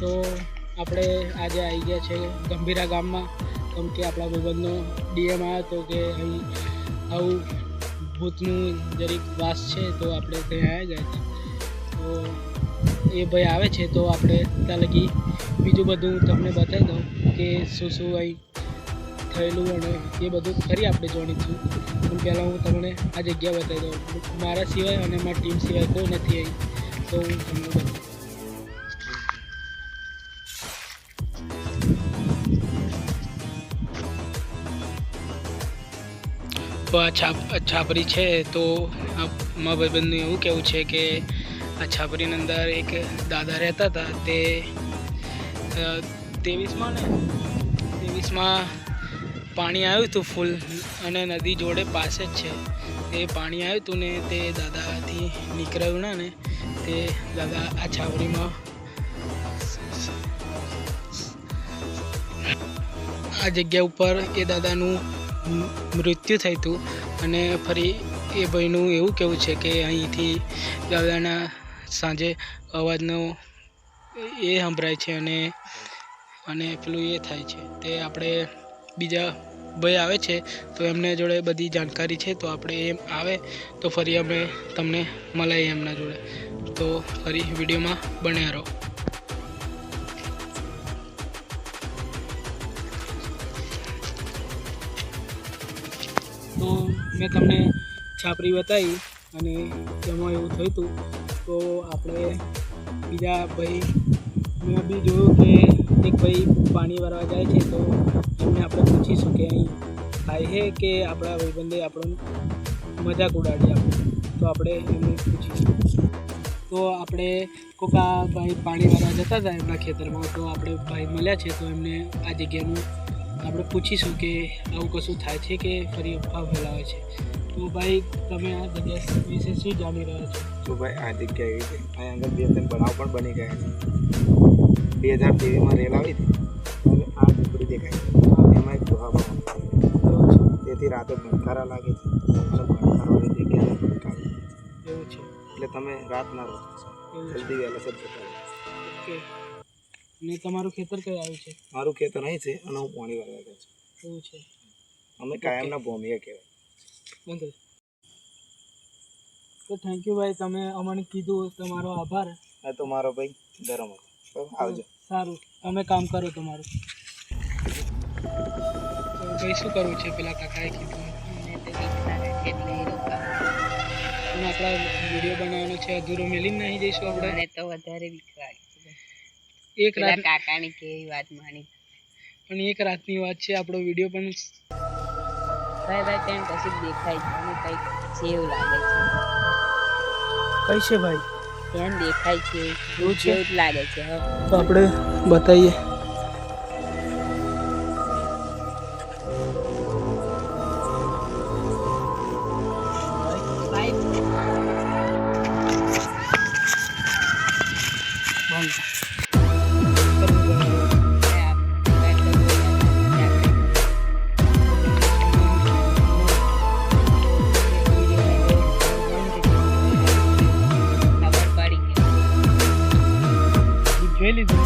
તો આપણે આજે આવી ગયા છે ગંભીરા ગામમાં, કેમ કે આપણા ભાઈબંધનો ડીએમ આવ્યો હતો કે અહીં આવું ભૂતનું જરીક વાસ છે, તો આપણે ત્યાં આવી ગયા હતા. તો એ ભાઈ આવે છે તો આપણે ત્યાં લગી બીજું બધું તમને બતાવી દઉં કે શું શું અહીં થયેલું અને એ બધું ફરી આપણે જાણીશું. પણ પહેલાં હું તમને આ જગ્યા બતાવી દઉં. મારા સિવાય અને મારી ટીમ સિવાય કોઈ નથી અહીં, તો હું તમને બતાવું. તો આ છાપરી છે. તો મારા ભાઈબંધનું એવું કહેવું છે કે આ છાપરીની અંદર એક દાદા રહેતા હતા. તે 23માં પાણી આવ્યું હતું ફૂલ, અને નદી જોડે પાસે જ છે. તે પાણી આવ્યું હતું ને તે દાદાથી નીકળ્યું ના ને તે દાદા આ છાપરીમાં આ જગ્યા ઉપર એ દાદાનું મૃત્યુ થયું હતું. અને ફરી એ ભાઈનું એવું કહેવું છે કે અહીંથી દાદાના સાંજે અવાજનો એ સંભળાય છે અને પેલું એ થાય છે. તે આપણે બીજા ભાઈ આવે છે તો એમને જોડે બધી જાણકારી છે, તો આપણે એમ આવે તો ફરી અમે તમને મળીએ એમના જોડે. તો ફરી વિડીયોમાં બન્યા રહો. તો મેં તમને છાપરી બતાવી અને તેમાં એવું થયું હતું. તો આપણે બીજા ભાઈ મેં બી જોયું કે એક ભાઈ પાણી ભરવા જાય છે, તો એમને આપણે પૂછીશું કે અહીં થાય છે કે આપણા ભાઈબંધે આપણો મજાક ઉડાડી આપણે. તો આપણે એમને પૂછીશું. તો આપણે કોકા ભાઈ પાણી ભરવા જતા હતા એમના ખેતરમાં, તો આપણે ભાઈ મળ્યા છે, તો એમને આ જગ્યાનું આપણે પૂછીશું કે આવું કશું થાય છે કે ફરી અફવા ફેલાવે છે. તો ભાઈ તમે આ જગ્યા વિશે શું જાણી રહ્યા છો? તો ભાઈ આ જગ્યા એવી છે, અહીંયા આગળ 2-3 બનાવ પણ બની ગયા છે. 2023માં રેલ આવી હતી અને આ ઝૂંપડી દેખાય છે, એમાં એક ગુહામાં તેથી રાતે બંકારા લાગે છે અને બંકારવાળી જગ્યાને બંકારી એવું છે, એટલે તમે રાત ના રહો, જલ્દી વહેલાસર જતા રહો. ઓકે. ને તમારું ખેતર કઈ આવ્યું છે? મારું ખેતર અહીં છે અને હું પાણી વાળવા ગયો છું. એવું છે, અમે કાયમના ભૂમિયા કહેવાય. બંધ. તો થેન્ક યુ ભાઈ, તમે અમને કીધું, તમારો આભાર. આ તો મારો ભાઈ ધર્મ હતો. આવજો. સારું, તમે કામ કરો તમારું. તો ભાઈ શું કરવું છે? પેલા કાકાએ કીધું પણ આપણા વિડીયો બનાવવાનો છે, અધૂરો મેલીને નહીં જઈશું આપણે. મને તો વધારે બીક લાગે છે. એક રાત કાકાની કેવી વાત માની, પણ એક રાતની વાત છે. આપણો વિડીયો પણ ભાઈ તેમ કશું દેખાય છે અને કંઈક છે એવું લાગે છે. કઈ છે ભાઈ? એમ દેખાય છે એવું છે? એવું જ લાગે છે. તો આપણે બતાવીએ. જોઈ લીધું.